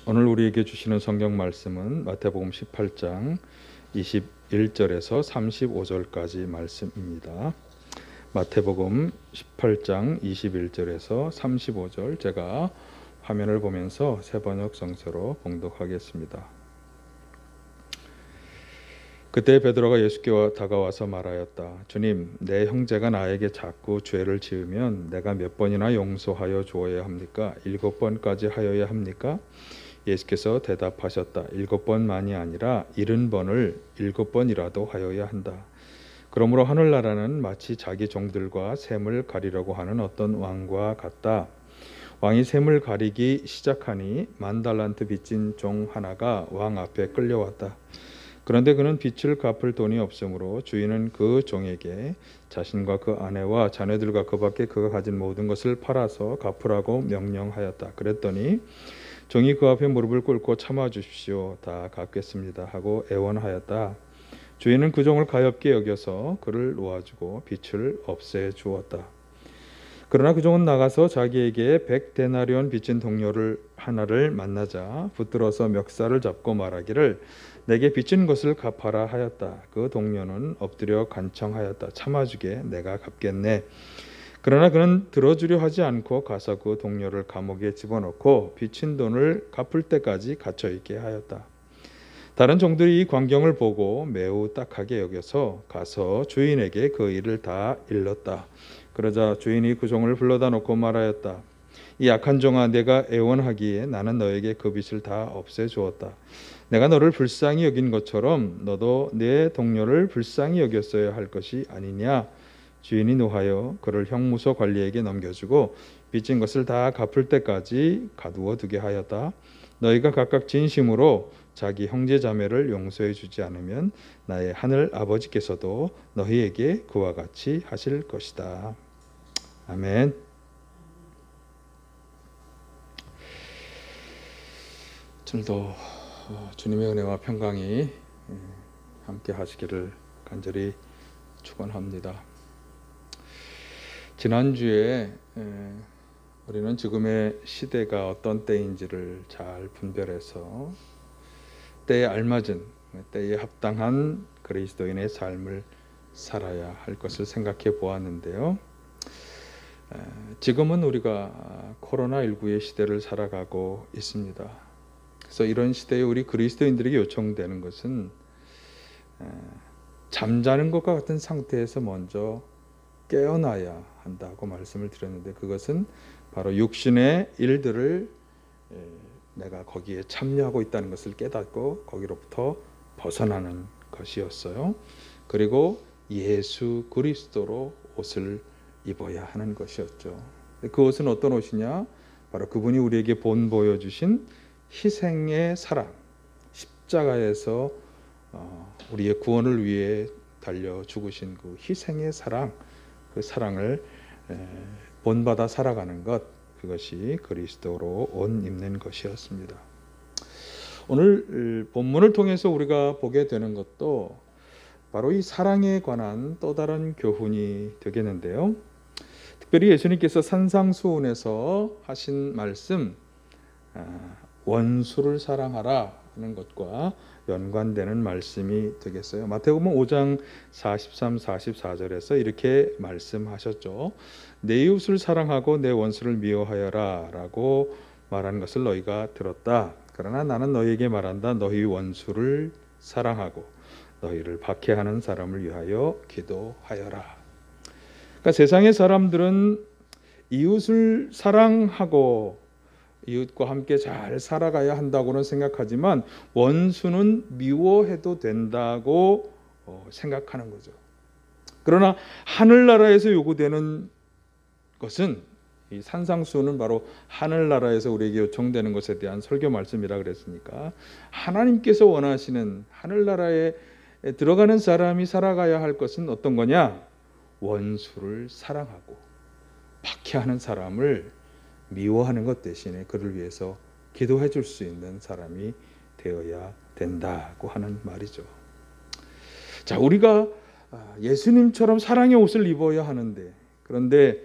오늘 우리에게 주시는 성경 말씀은 마태복음 18장 21절에서 35절까지 말씀입니다. 마태복음 18장 21절에서 35절, 제가 화면을 보면서 새번역 성서로 봉독하겠습니다. 그때 베드로가 예수께 다가와서 말하였다. 주님, 내 형제가 나에게 자꾸 죄를 지으면 내가 몇 번이나 용서하여 주어야 합니까? 7번까지 하여야 합니까? 예수께서 대답하셨다. 7번만이 아니라 70번을 7번이라도 하여야 한다. 그러므로 하늘나라는 마치 자기 종들과 샘을 가리려고 하는 어떤 왕과 같다. 왕이 샘을 가리기 시작하니 10,000달란트 빚진 종 하나가 왕 앞에 끌려왔다. 그런데 그는 빚을 갚을 돈이 없으므로 주인은 그 종에게 자신과 그 아내와 자녀들과 그 밖에 그가 가진 모든 것을 팔아서 갚으라고 명령하였다. 그랬더니 종이 그 앞에 무릎을 꿇고 참아 주십시오. 다 갚겠습니다 하고 애원하였다. 주인은 그 종을 가엾게 여겨서 그를 놓아주고 빚을 없애 주었다. 그러나 그 종은 나가서 자기에게 100데나리온 빚진 동료를 하나를 만나자 붙들어서 멱살을 잡고 말하기를 내게 빚진 것을 갚아라 하였다. 그 동료는 엎드려 간청하였다. 참아주게, 내가 갚겠네. 그러나 그는 들어주려 하지 않고 가서 그 동료를 감옥에 집어넣고 빚진 돈을 갚을 때까지 갇혀있게 하였다. 다른 종들이 이 광경을 보고 매우 딱하게 여겨서 가서 주인에게 그 일을 다 일렀다. 그러자 주인이 그 종을 불러다 놓고 말하였다. 이 악한 종아, 내가 애원하기에 나는 너에게 그 빚을 다 없애주었다. 내가 너를 불쌍히 여긴 것처럼 너도 내 동료를 불쌍히 여겼어야 할 것이 아니냐. 주인이 노하여 그를 형무소 관리에게 넘겨주고 빚진 것을 다 갚을 때까지 가두어 두게 하였다. 너희가 각각 진심으로 자기 형제 자매를 용서해 주지 않으면 나의 하늘 아버지께서도 너희에게 그와 같이 하실 것이다. 아멘. 오늘도 주님의 은혜와 평강이 함께 하시기를 간절히 축원합니다. 지난주에 우리는 지금의 시대가 어떤 때인지를 잘 분별해서 때에 알맞은, 때에 합당한 그리스도인의 삶을 살아야 할 것을 생각해 보았는데요. 지금은 우리가 코로나19의 시대를 살아가고 있습니다. 그래서 이런 시대에 우리 그리스도인들에게 요청되는 것은 잠자는 것과 같은 상태에서 먼저 깨어나야 한다고 말씀을 드렸는데, 그것은 바로 육신의 일들을 내가 거기에 참여하고 있다는 것을 깨닫고 거기로부터 벗어나는 것이었어요. 그리고 예수 그리스도로 옷을 입어야 하는 것이었죠. 그 옷은 어떤 옷이냐? 바로 그분이 우리에게 보여주신 희생의 사랑, 십자가에서 우리의 구원을 위해 달려 죽으신 그 희생의 사랑, 그 사랑을 본받아 살아가는 것, 그것이 그리스도로 옷 입는 것이었습니다. 오늘 본문을 통해서 우리가 보게 되는 것도 바로 이 사랑에 관한 또 다른 교훈이 되겠는데요. 특별히 예수님께서 산상수훈에서 하신 말씀, 원수를 사랑하라 하는 것과 연관되는 말씀이 되겠어요. 마태복음 5장 43, 44절에서 이렇게 말씀하셨죠. 내 이웃을 사랑하고 내 원수를 미워하여라 라고 말한 것을 너희가 들었다. 그러나 나는 너희에게 말한다. 너희 원수를 사랑하고 너희를 박해하는 사람을 위하여 기도하여라. 그러니까 세상의 사람들은 이웃을 사랑하고 이웃과 함께 잘 살아가야 한다고는 생각하지만 원수는 미워해도 된다고 생각하는 거죠. 그러나 하늘나라에서 요구되는 것은, 이 산상수훈은 바로 하늘나라에서 우리에게 요청되는 것에 대한 설교 말씀이라 그랬으니까, 하나님께서 원하시는 하늘나라에 들어가는 사람이 살아가야 할 것은 어떤 거냐? 원수를 사랑하고 박해하는 사람을 미워하는 것 대신에 그를 위해서 기도해 줄 수 있는 사람이 되어야 된다고 하는 말이죠. 자, 우리가 예수님처럼 사랑의 옷을 입어야 하는데, 그런데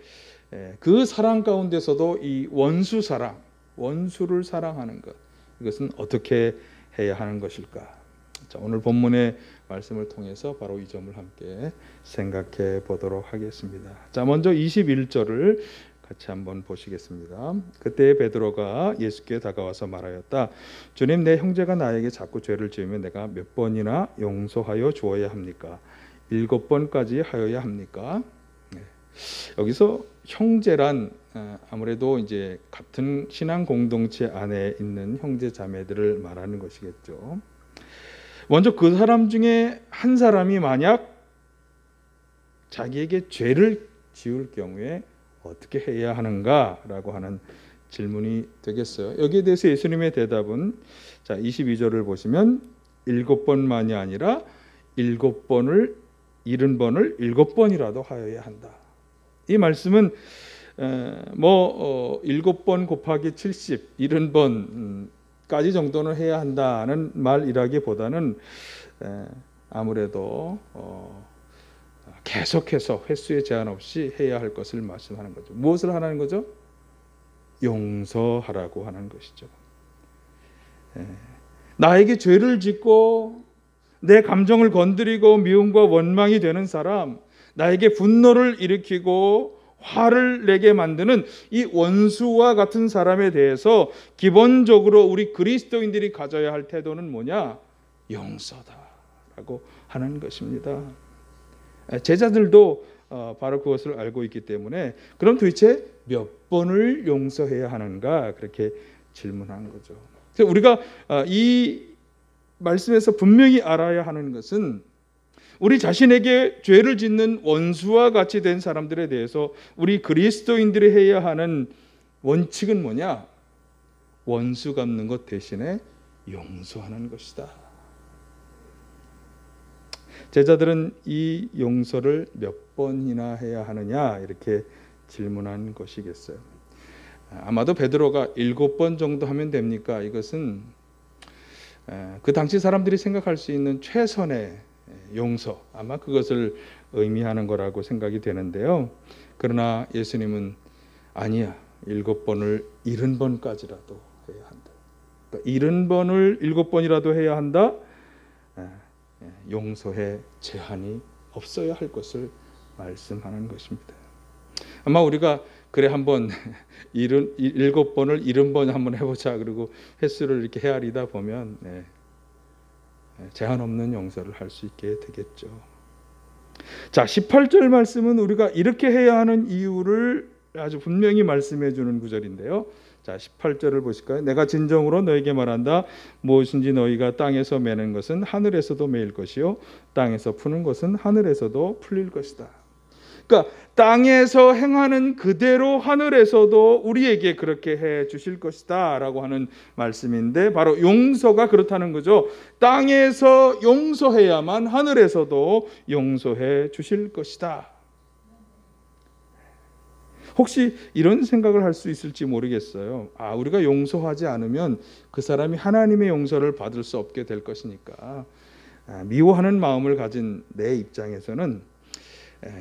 그 사랑 가운데서도 이 원수 사랑, 원수를 사랑하는 것, 이것은 어떻게 해야 하는 것일까? 자, 오늘 본문의 말씀을 통해서 바로 이 점을 함께 생각해 보도록 하겠습니다. 자, 먼저 21절을 같이 한번 보시겠습니다. 그때 베드로가 예수께 다가와서 말하였다. 주님, 내 형제가 나에게 자꾸 죄를 지으면 내가 몇 번이나 용서하여 주어야 합니까? 7번까지 하여야 합니까? 네. 여기서 형제란 아무래도 이제 같은 신앙 공동체 안에 있는 형제 자매들을 말하는 것이겠죠. 먼저 그 사람 중에 한 사람이 만약 자기에게 죄를 지을 경우에 어떻게 해야 하는가라고 하는 질문이 되겠어요. 여기에 대해서 예수님의 대답은 자 22절을 보시면 7번만이 아니라 7번을 70번을 7번이라도 하여야 한다. 이 말씀은 7번 곱하기 70, 70번까지 정도는 해야 한다는 말이라기보다는 아무래도 계속해서 횟수에 제한 없이 해야 할 것을 말씀하는 거죠. 무엇을 하라는 거죠? 용서하라고 하는 것이죠. 나에게 죄를 짓고 내 감정을 건드리고 미움과 원망이 되는 사람, 나에게 분노를 일으키고 화를 내게 만드는 이 원수와 같은 사람에 대해서 기본적으로 우리 그리스도인들이 가져야 할 태도는 뭐냐? 용서다라고 하는 것입니다. 제자들도 바로 그것을 알고 있기 때문에 그럼 도대체 몇 번을 용서해야 하는가 그렇게 질문한 거죠. 그래서 우리가 이 말씀에서 분명히 알아야 하는 것은 우리 자신에게 죄를 짓는 원수와 같이 된 사람들에 대해서 우리 그리스도인들이 해야 하는 원칙은 뭐냐? 원수 갚는 것 대신에 용서하는 것이다. 제자들은 이 용서를 몇 번이나 해야 하느냐 이렇게 질문한 것이겠어요. 아마도 베드로가 7번 정도 하면 됩니까? 이것은 그 당시 사람들이 생각할 수 있는 최선의 용서, 아마 그것을 의미하는 거라고 생각이 되는데요. 그러나 예수님은 아니야, 7번을 70번까지라도 해야 한다. 그러니까 70번을 7번이라도 해야 한다. 용서에 제한이 없어야 할 것을 말씀하는 것입니다. 아마 우리가 그래 한번 7번을 70번 한번 해보자 그리고 횟수를 이렇게 헤아리다 보면 제한 없는 용서를 할 수 있게 되겠죠. 자, 18절 말씀은 우리가 이렇게 해야 하는 이유를 아주 분명히 말씀해 주는 구절인데요. 자, 18절을 보실까요? 내가 진정으로 너에게 말한다. 무엇인지 너희가 땅에서 매는 것은 하늘에서도 매일 것이요 땅에서 푸는 것은 하늘에서도 풀릴 것이다. 그러니까 땅에서 행하는 그대로 하늘에서도 우리에게 그렇게 해 주실 것이다 라고 하는 말씀인데 바로 용서가 그렇다는 거죠. 땅에서 용서해야만 하늘에서도 용서해 주실 것이다. 혹시 이런 생각을 할 수 있을지 모르겠어요. 우리가 용서하지 않으면 그 사람이 하나님의 용서를 받을 수 없게 될 것이니까 미워하는 마음을 가진 내 입장에서는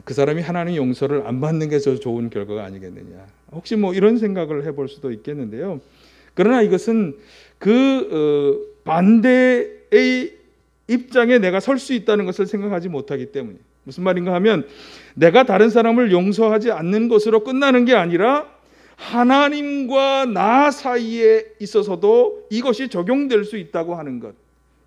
그 사람이 하나님 용서를 안 받는 게 더 좋은 결과가 아니겠느냐. 혹시 이런 생각을 해볼 수도 있겠는데요. 그러나 이것은 그 반대의 입장에 내가 설 수 있다는 것을 생각하지 못하기 때문이에요. 무슨 말인가 하면 내가 다른 사람을 용서하지 않는 것으로 끝나는 게 아니라 하나님과 나 사이에 있어서도 이것이 적용될 수 있다고 하는 것.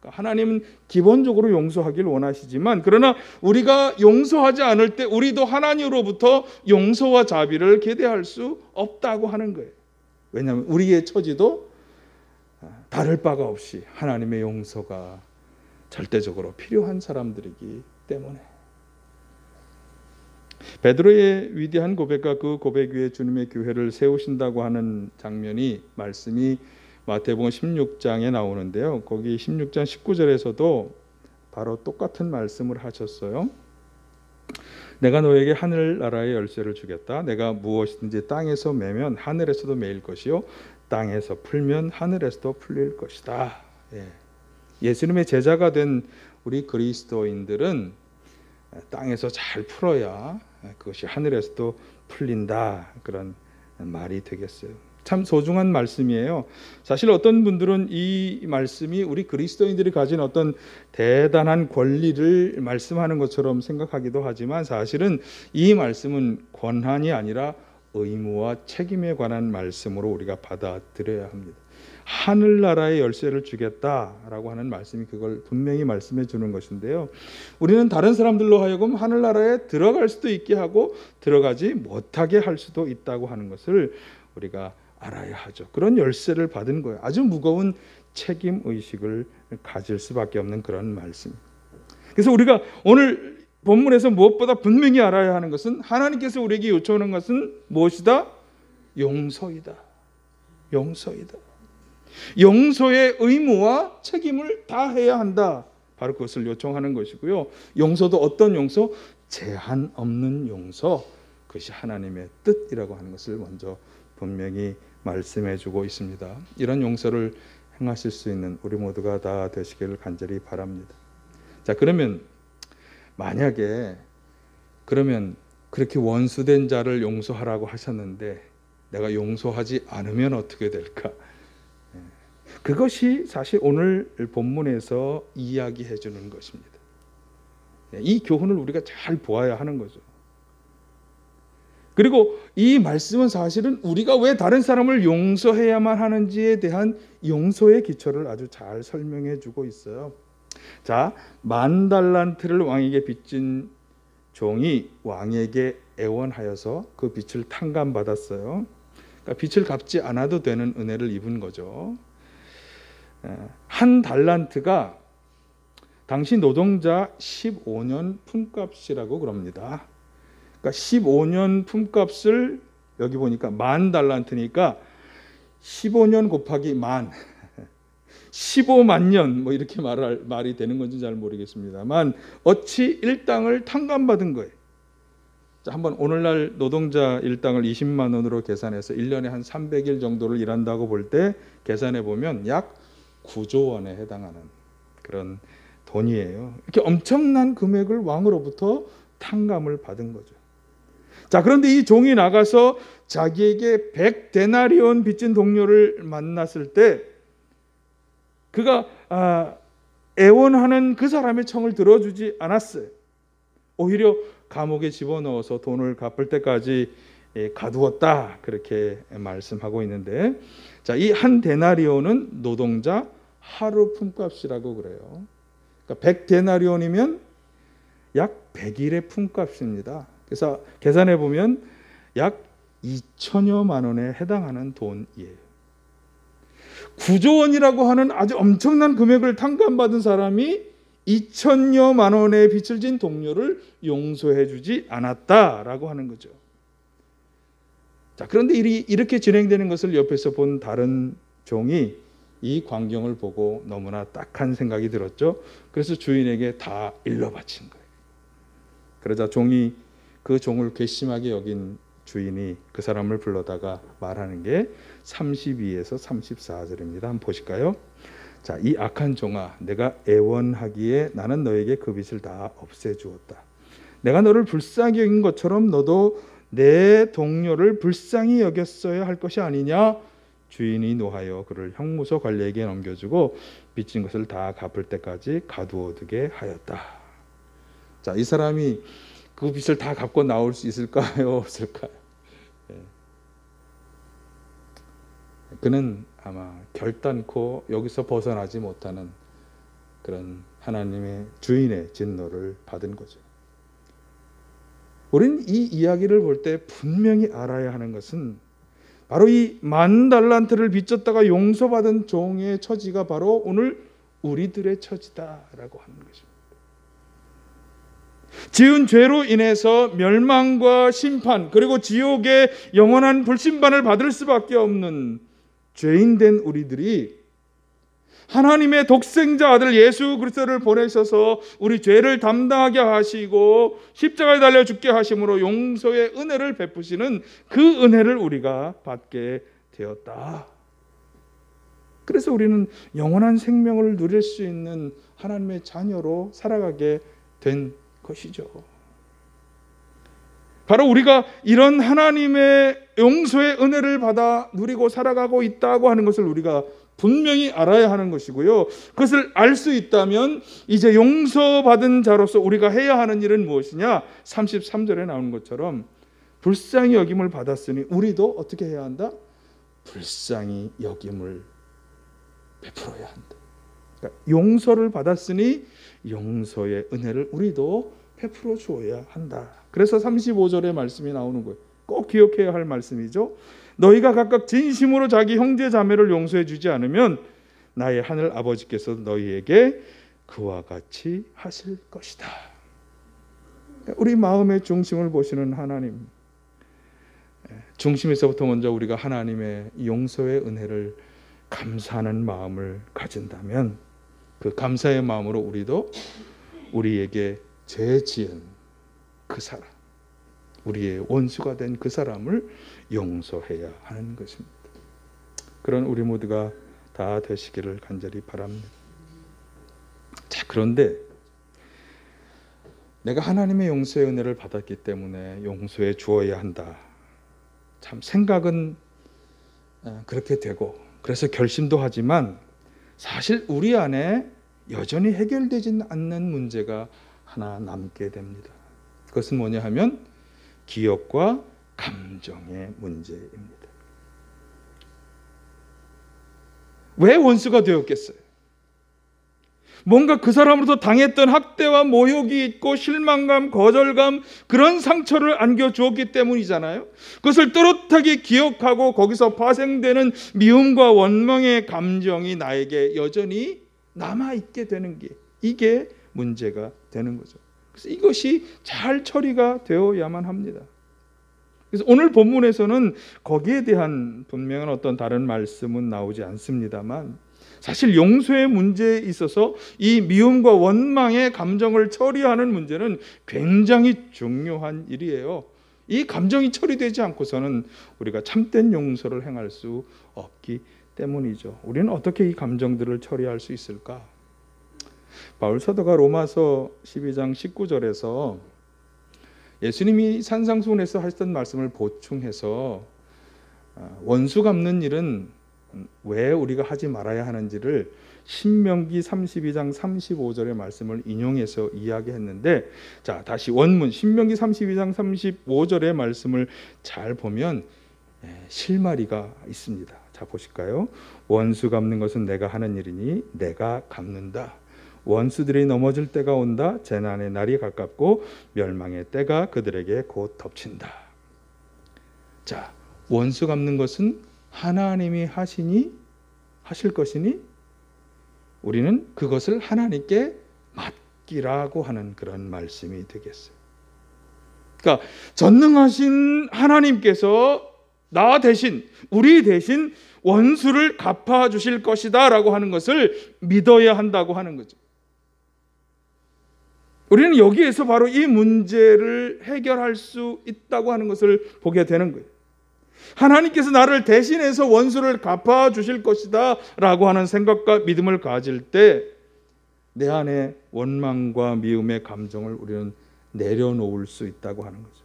하나님은 기본적으로 용서하길 원하시지만 그러나 우리가 용서하지 않을 때 우리도 하나님으로부터 용서와 자비를 기대할 수 없다고 하는 거예요. 왜냐하면 우리의 처지도 다를 바가 없이 하나님의 용서가 절대적으로 필요한 사람들이기 때문에. 베드로의 위대한 고백과 그 고백 위에 주님의 교회를 세우신다고 하는 장면이 말씀이 마태복음 16장에 나오는데요. 거기 16장 19절에서도 바로 똑같은 말씀을 하셨어요. 내가 너에게 하늘나라의 열쇠를 주겠다. 내가 무엇이든지 땅에서 매면 하늘에서도 매일 것이요 땅에서 풀면 하늘에서도 풀릴 것이다. 예수님의 제자가 된 우리 그리스도인들은 땅에서 잘 풀어야 그것이 하늘에서도 풀린다. 그런 말이 되겠어요. 참 소중한 말씀이에요. 사실 어떤 분들은 이 말씀이 우리 그리스도인들이 가진 어떤 대단한 권리를 말씀하는 것처럼 생각하기도 하지만 사실은 이 말씀은 권한이 아니라 의무와 책임에 관한 말씀으로 우리가 받아들여야 합니다. 하늘나라의 열쇠를 주겠다라고 하는 말씀이 그걸 분명히 말씀해 주는 것인데요. 우리는 다른 사람들로 하여금 하늘나라에 들어갈 수도 있게 하고 들어가지 못하게 할 수도 있다고 하는 것을 우리가 알아야 하죠. 그런 열쇠를 받은 거예요. 아주 무거운 책임 의식을 가질 수밖에 없는 그런 말씀. 그래서 우리가 오늘 본문에서 무엇보다 분명히 알아야 하는 것은 하나님께서 우리에게 요청하는 것은 무엇이다? 용서이다. 용서이다. 용서의 의무와 책임을 다해야 한다. 바로 그것을 요청하는 것이고요. 용서도 어떤 용서? 제한 없는 용서. 그것이 하나님의 뜻이라고 하는 것을 먼저 분명히 말씀해 주고 있습니다. 이런 용서를 행하실 수 있는 우리 모두가 다 되시기를 간절히 바랍니다. 자, 그러면 만약에 그렇게 원수된 자를 용서하라고 하셨는데 내가 용서하지 않으면 어떻게 될까? 그것이 사실 오늘 본문에서 이야기해 주는 것입니다. 이 교훈을 우리가 잘 보아야 하는 거죠. 그리고 이 말씀은 사실은 우리가 왜 다른 사람을 용서해야만 하는지에 대한 용서의 기초를 아주 잘 설명해 주고 있어요. 자, 10,000달란트를 왕에게 빚진 종이 왕에게 애원하여서 그 빚을 탕감받았어요. 그러니까 빚을 갚지 않아도 되는 은혜를 입은 거죠. 한 달란트가 당시 노동자 15년 품값이라고 그럽니다. 그러니까 15년 품값을 여기 보니까 10,000달란트니까 15년 곱하기 10,000 15만 년 뭐 이렇게 말이 되는 건지 잘 모르겠습니다만 어치 일당을 탕감받은 거예요. 자, 한번 오늘날 노동자 일당을 20만 원으로 계산해서 1년에 한 300일 정도를 일한다고 볼 때 계산해 보면 약 9조 원에 해당하는 그런 돈이에요. 이렇게 엄청난 금액을 왕으로부터 탕감을 받은 거죠. 자, 그런데 이 종이 나가서 자기에게 100데나리온 빚진 동료를 만났을 때 그가 애원하는 그 사람의 청을 들어주지 않았어요. 오히려 감옥에 집어넣어서 돈을 갚을 때까지 가두었다, 그렇게 말씀하고 있는데, 자, 이 한 데나리온은 노동자 하루 품값이라고 그래요. 그러니까 100데나리온이면 약 100일의 품값입니다. 그래서 계산해 보면 약 2천여만 원에 해당하는 돈이에요. 9조 원이라고 하는 아주 엄청난 금액을 탕감받은 사람이 2천여만 원의 빚을 진 동료를 용서해 주지 않았다라고 하는 거죠. 자, 그런데 일이 이렇게 진행되는 것을 옆에서 본 다른 종이 이 광경을 보고 너무나 딱한 생각이 들었죠. 그래서 주인에게 다 일러 바친 거예요. 그러자 그 종을 괘씸하게 여긴 주인이 그 사람을 불러다가 말하는 게 32에서 34절입니다. 한번 보실까요? 자, 이 악한 종아, 내가 애원하기에 나는 너에게 그 빚을 다 없애주었다. 내가 너를 불쌍히 여긴 것처럼 너도 내 동료를 불쌍히 여겼어야 할 것이 아니냐? 주인이 노하여 그를 형무소 관리에게 넘겨주고 빚진 것을 다 갚을 때까지 가두어두게 하였다. 자, 이 사람이 그 빚을 다 갚고 나올 수 있을까요? 없을까요? 그는 아마 결단코 여기서 벗어나지 못하는 그런 하나님의 주인의 진노를 받은 거죠. 우리는 이 이야기를 볼 때 분명히 알아야 하는 것은 바로 이 10,000달란트를 빚졌다가 용서받은 종의 처지가 바로 오늘 우리들의 처지다라고 하는 것입니다. 지은 죄로 인해서 멸망과 심판, 그리고 지옥의 영원한 불심판을 받을 수밖에 없는 죄인된 우리들이 하나님의 독생자 아들 예수 그리스도를 보내셔서 우리 죄를 담당하게 하시고 십자가에 달려 죽게 하심으로 용서의 은혜를 베푸시는 그 은혜를 우리가 받게 되었다. 그래서 우리는 영원한 생명을 누릴 수 있는 하나님의 자녀로 살아가게 된 것이죠. 바로 우리가 이런 하나님의 용서의 은혜를 받아 누리고 살아가고 있다고 하는 것을 우리가 분명히 알아야 하는 것이고요. 그것을 알 수 있다면 이제 용서받은 자로서 우리가 해야 하는 일은 무엇이냐? 33절에 나오는 것처럼 불쌍히 여김을 받았으니 우리도 어떻게 해야 한다? 불쌍히 여김을 베풀어야 한다. 그러니까 용서를 받았으니 용서의 은혜를 우리도 베풀어 주어야 한다. 그래서 35절의 말씀이 나오는 거예요. 꼭 기억해야 할 말씀이죠. 너희가 각각 진심으로 자기 형제 자매를 용서해 주지 않으면 나의 하늘 아버지께서 너희에게 그와 같이 하실 것이다. 우리 마음의 중심을 보시는 하나님, 중심에서부터 먼저 우리가 하나님의 용서의 은혜를 감사하는 마음을 가진다면 그 감사의 마음으로 우리도 우리에게 죄 지은 그 사람, 우리의 원수가 된 그 사람을 용서해야 하는 것입니다. 그런 우리 모두가 다 되시기를 간절히 바랍니다. 자, 그런데 내가 하나님의 용서의 은혜를 받았기 때문에 용서해 주어야 한다. 참 생각은 그렇게 되고 그래서 결심도 하지만 사실 우리 안에 여전히 해결되지 않는 문제가 하나 남게 됩니다. 그것은 뭐냐 하면 기억과 감정의 문제입니다. 왜 원수가 되었겠어요? 뭔가 그 사람으로부터 당했던 학대와 모욕이 있고 실망감, 거절감, 그런 상처를 안겨주었기 때문이잖아요. 그것을 또렷하게 기억하고 거기서 파생되는 미움과 원망의 감정이 나에게 여전히 남아있게 되는 게 이게 문제가 되는 거죠. 그래서 이것이 잘 처리가 되어야만 합니다. 그래서 오늘 본문에서는 거기에 대한 분명한 어떤 다른 말씀은 나오지 않습니다만 사실 용서의 문제에 있어서 이 미움과 원망의 감정을 처리하는 문제는 굉장히 중요한 일이에요. 이 감정이 처리되지 않고서는 우리가 참된 용서를 행할 수 없기 때문이죠. 우리는 어떻게 이 감정들을 처리할 수 있을까? 바울 사도가 로마서 12장 19절에서 예수님이 산상수훈에서 하셨던 말씀을 보충해서 원수 갚는 일은 왜 우리가 하지 말아야 하는지를 신명기 32장 35절의 말씀을 인용해서 이야기했는데, 자, 다시 원문 신명기 32장 35절의 말씀을 잘 보면 실마리가 있습니다. 자, 보실까요? 원수 갚는 것은 내가 하는 일이니 내가 갚는다. 원수들이 넘어질 때가 온다. 재난의 날이 가깝고 멸망의 때가 그들에게 곧 덮친다. 자, 원수 갚는 것은 하나님이 하실 것이니 우리는 그것을 하나님께 맡기라고 하는 그런 말씀이 되겠어요. 그러니까 전능하신 하나님께서 나 대신, 우리 대신 원수를 갚아주실 것이다 라고 하는 것을 믿어야 한다고 하는 거죠. 우리는 여기에서 바로 이 문제를 해결할 수 있다고 하는 것을 보게 되는 거예요. 하나님께서 나를 대신해서 원수를 갚아주실 것이다 라고 하는 생각과 믿음을 가질 때 내 안에 원망과 미움의 감정을 우리는 내려놓을 수 있다고 하는 거죠.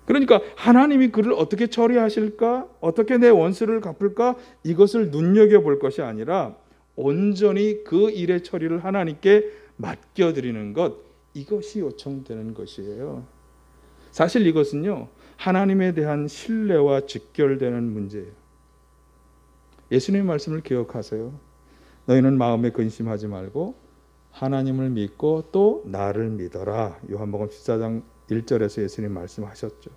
그러니까 하나님이 그를 어떻게 처리하실까? 어떻게 내 원수를 갚을까? 이것을 눈여겨볼 것이 아니라 온전히 그 일의 처리를 하나님께 맡겨드리는 것, 이것이 요청되는 것이에요. 사실 이것은요, 하나님에 대한 신뢰와 직결되는 문제예요. 예수님의 말씀을 기억하세요. 너희는 마음에 근심하지 말고 하나님을 믿고 또 나를 믿어라. 요한복음 14장 1절에서 예수님 말씀하셨죠.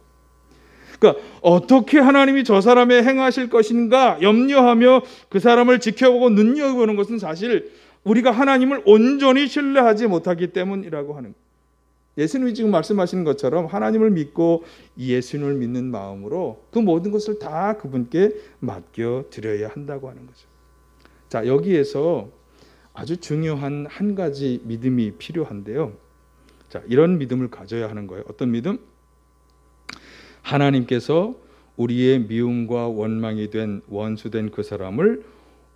그러니까 어떻게 하나님이 저 사람의 행하실 것인가 염려하며 그 사람을 지켜보고 눈여겨보는 것은 사실 우리가 하나님을 온전히 신뢰하지 못하기 때문이라고 하는 거예요. 예수님이 지금 말씀하시는 것처럼 하나님을 믿고 예수님을 믿는 마음으로 그 모든 것을 다 그분께 맡겨드려야 한다고 하는 거죠. 자, 여기에서 아주 중요한 한 가지 믿음이 필요한데요. 자, 이런 믿음을 가져야 하는 거예요. 어떤 믿음? 하나님께서 우리의 미움과 원망이 된 원수된 그 사람을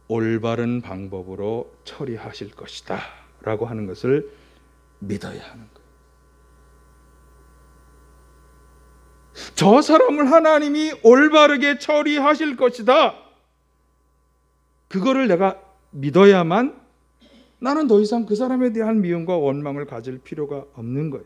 올바른 방법으로 처리하실 것이다 라고 하는 것을 믿어야 하는 거예요. 저 사람을 하나님이 올바르게 처리하실 것이다. 그거를 내가 믿어야만 나는 더 이상 그 사람에 대한 미움과 원망을 가질 필요가 없는 거예요.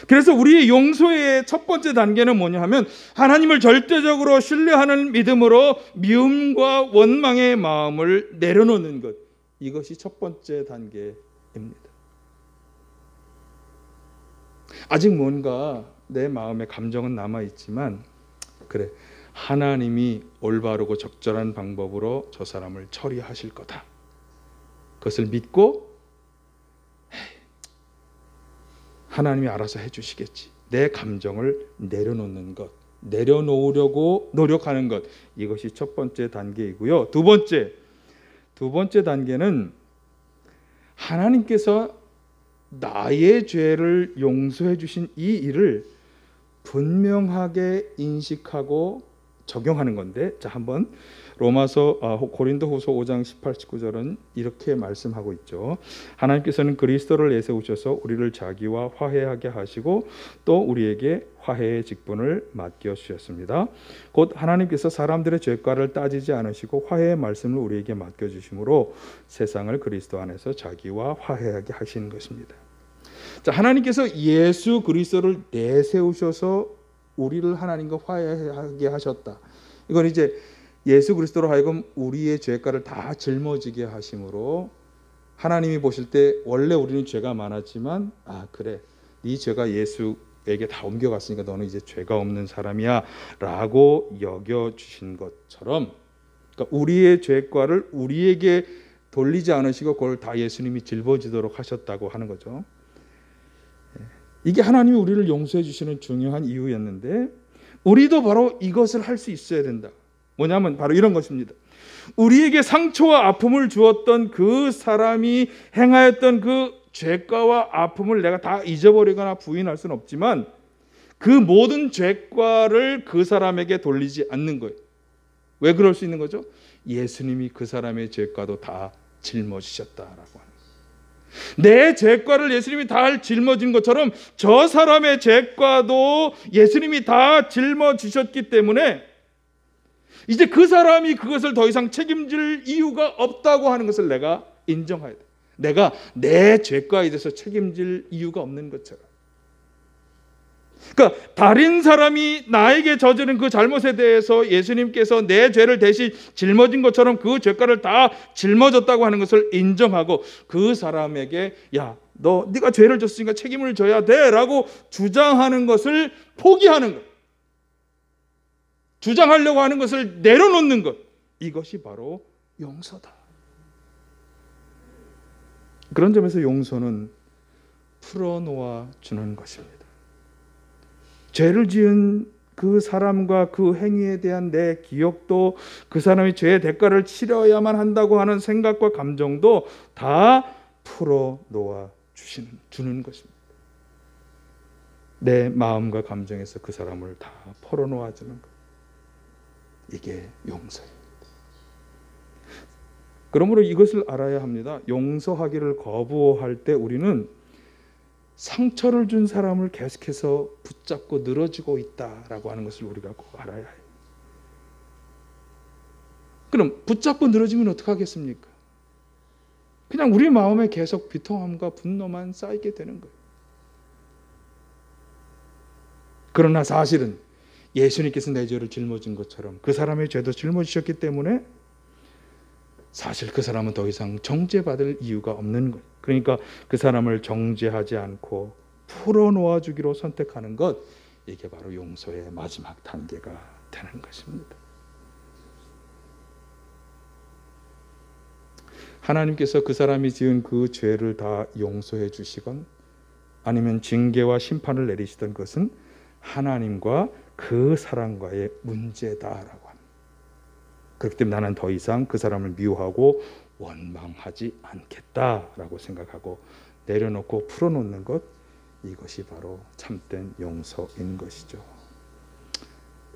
그래서 우리의 용서의 첫 번째 단계는 뭐냐 하면 하나님을 절대적으로 신뢰하는 믿음으로 미움과 원망의 마음을 내려놓는 것. 이것이 첫 번째 단계입니다. 아직 뭔가 내 마음에 감정은 남아있지만 그래, 하나님이 올바르고 적절한 방법으로 저 사람을 처리하실 거다. 그것을 믿고 하나님이 알아서 해주시겠지. 내 감정을 내려놓는 것, 내려놓으려고 노력하는 것, 이것이 첫 번째 단계이고요. 두 번째 단계는 하나님께서 나의 죄를 용서해 주신 이 일을 분명하게 인식하고 적용하는 건데, 자, 한번 고린도후서 5장 18, 19절은 이렇게 말씀하고 있죠. 하나님께서는 그리스도를 내세우셔서 우리를 자기와 화해하게 하시고 또 우리에게 화해의 직분을 맡겨 주셨습니다. 곧 하나님께서 사람들의 죄과를 따지지 않으시고 화해의 말씀을 우리에게 맡겨 주심으로 세상을 그리스도 안에서 자기와 화해하게 하시는 것입니다. 자, 하나님께서 예수 그리스도를 내세우셔서 우리를 하나님과 화해하게 하셨다. 이건 이제 예수 그리스도로 하여금 우리의 죄가를 다 짊어지게 하심으로 하나님이 보실 때 원래 우리는 죄가 많았지만 그래, 네 죄가 예수에게 다 옮겨갔으니까 너는 이제 죄가 없는 사람이야 라고 여겨주신 것처럼, 그러니까 우리의 죄과를 우리에게 돌리지 않으시고 그걸 다 예수님이 짊어지도록 하셨다고 하는 거죠. 이게 하나님이 우리를 용서해 주시는 중요한 이유였는데 우리도 바로 이것을 할 수 있어야 된다. 뭐냐면 바로 이런 것입니다. 우리에게 상처와 아픔을 주었던 그 사람이 행하였던 그 죄과와 아픔을 내가 다 잊어버리거나 부인할 수는 없지만 그 모든 죄과를 그 사람에게 돌리지 않는 거예요. 왜 그럴 수 있는 거죠? 예수님이 그 사람의 죄과도 다 짊어지셨다라고 하는 거예요. 내 죄과를 예수님이 다 짊어진 것처럼 저 사람의 죄과도 예수님이 다 짊어지셨기 때문에 이제 그 사람이 그것을 더 이상 책임질 이유가 없다고 하는 것을 내가 인정해야 돼. 내가 내 죄과에 대해서 책임질 이유가 없는 것처럼. 그러니까 다른 사람이 나에게 저지른 그 잘못에 대해서 예수님께서 내 죄를 대신 짊어진 것처럼 그 죄과를 다 짊어졌다고 하는 것을 인정하고 그 사람에게 네가 죄를 졌으니까 책임을 져야 돼라고 주장하는 것을 포기하는 것. 주장하려고 하는 것을 내려놓는 것. 이것이 바로 용서다. 그런 점에서 용서는 풀어놓아 주는 것입니다. 죄를 지은 그 사람과 그 행위에 대한 내 기억도 그 사람이 죄의 대가를 치러야만 한다고 하는 생각과 감정도 다 풀어놓아 주는 것입니다. 내 마음과 감정에서 그 사람을 다 풀어놓아 주는 것. 이게 용서입니다. 그러므로 이것을 알아야 합니다. 용서하기를 거부할 때 우리는 상처를 준 사람을 계속해서 붙잡고 늘어지고 있다라고 하는 것을 우리가 꼭 알아야 해요. 그럼 붙잡고 늘어지면 어떻게 하겠습니까? 그냥 우리 마음에 계속 비통함과 분노만 쌓이게 되는 거예요. 그러나 사실은 예수님께서 내 죄를 짊어진 것처럼 그 사람의 죄도 짊어지셨기 때문에 사실 그 사람은 더 이상 정죄받을 이유가 없는 거예요. 그러니까 그 사람을 정죄하지 않고 풀어놓아 주기로 선택하는 것, 이게 바로 용서의 마지막 단계가 되는 것입니다. 하나님께서 그 사람이 지은 그 죄를 다 용서해 주시건 아니면 징계와 심판을 내리시던 것은 하나님과 그 사람과의 문제다라고 합니다. 그렇기 때문에 나는 더 이상 그 사람을 미워하고 원망하지 않겠다라고 생각하고 내려놓고 풀어놓는 것, 이것이 바로 참된 용서인 것이죠.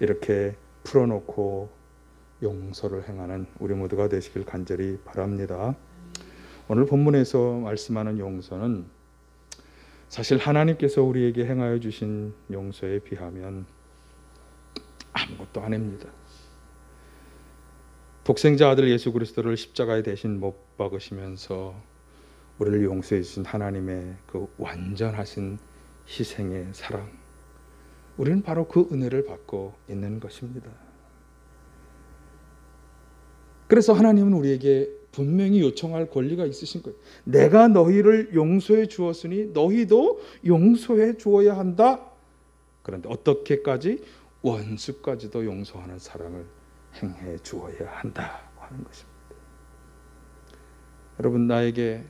이렇게 풀어놓고 용서를 행하는 우리 모두가 되시길 간절히 바랍니다. 오늘 본문에서 말씀하는 용서는 사실 하나님께서 우리에게 행하여 주신 용서에 비하면 아무것도 아닙니다. 독생자 아들 예수 그리스도를 십자가에 대신 못 박으시면서 우리를 용서해 주신 하나님의 그 완전하신 희생의 사랑, 우리는 바로 그 은혜를 받고 있는 것입니다. 그래서 하나님은 우리에게 분명히 요청할 권리가 있으신 거예요. 내가 너희를 용서해 주었으니 너희도 용서해 주어야 한다. 그런데 어떻게까지? 원수까지도 용서하는 사랑을 행해 주어야 한다고 하는 것입니다. 여러분, 나에게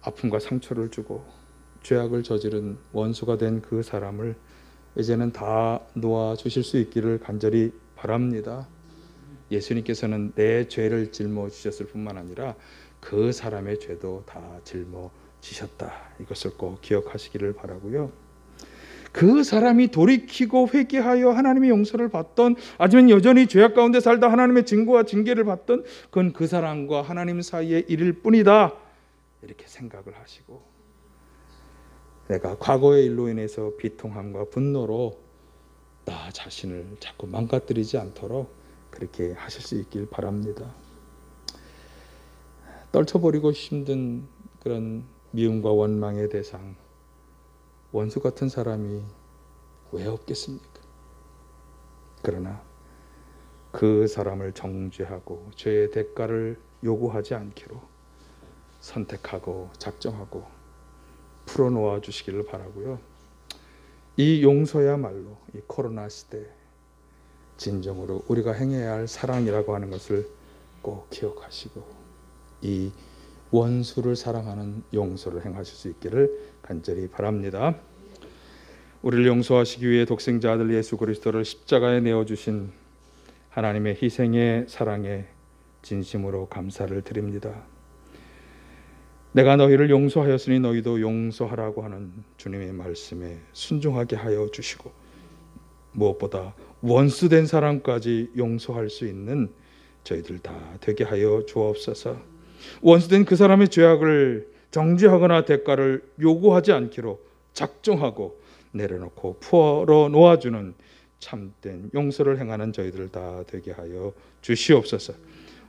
아픔과 상처를 주고 죄악을 저지른 원수가 된 그 사람을 이제는 다 놓아주실 수 있기를 간절히 바랍니다. 예수님께서는 내 죄를 짊어지셨을 뿐만 아니라 그 사람의 죄도 다 짊어지셨다. 이것을 꼭 기억하시기를 바라고요. 그 사람이 돌이키고 회개하여 하나님의 용서를 받던, 아니면 여전히 죄악 가운데 살다 하나님의 증거와 징계를 받던, 그건 그 사람과 하나님 사이의 일일 뿐이다. 이렇게 생각을 하시고, 내가 과거의 일로 인해서 비통함과 분노로 나 자신을 자꾸 망가뜨리지 않도록 그렇게 하실 수 있길 바랍니다. 떨쳐버리고 힘든 그런 미움과 원망의 대상, 원수 같은 사람이 왜 없겠습니까? 그러나 그 사람을 정죄하고 죄의 대가를 요구하지 않기로 선택하고 작정하고 풀어놓아 주시기를 바라고요. 이 용서야말로 이 코로나 시대 진정으로 우리가 행해야 할 사랑이라고 하는 것을 꼭 기억하시고, 이 원수를 사랑하는 용서를 행하실 수 있기를 간절히 바랍니다. 우리를 용서하시기 위해 독생자 아들 예수 그리스도를 십자가에 내어주신 하나님의 희생의 사랑에 진심으로 감사를 드립니다. 내가 너희를 용서하였으니 너희도 용서하라고 하는 주님의 말씀에 순종하게 하여 주시고, 무엇보다 원수된 사람까지 용서할 수 있는 저희들 다 되게 하여 주옵소서. 원수된 그 사람의 죄악을 정죄하거나 대가를 요구하지 않기로 작정하고 내려놓고 풀어 놓아주는 참된 용서를 행하는 저희들 다 되게 하여 주시옵소서.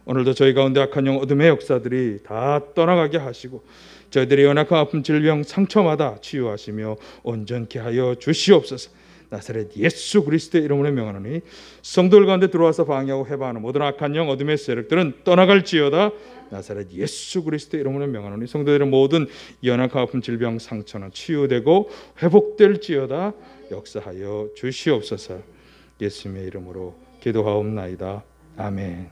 오늘도 저희 가운데 악한 영 어둠의 역사들이 다 떠나가게 하시고, 저희들의 연약한 아픔 질병 상처마다 치유하시며 온전케 하여 주시옵소서. 나사렛 예수 그리스도의 이름으로 명하노니 성도들 가운데 들어와서 방해하고 해방하는 모든 악한 영 어둠의 세력들은 떠나갈지어다. 나사렛 예수 그리스도의 이름으로 명하노니 성도들의 모든 연약한 아픔 질병 상처는 치유되고 회복될지어다. 역사하여 주시옵소서. 예수님의 이름으로 기도하옵나이다. 아멘.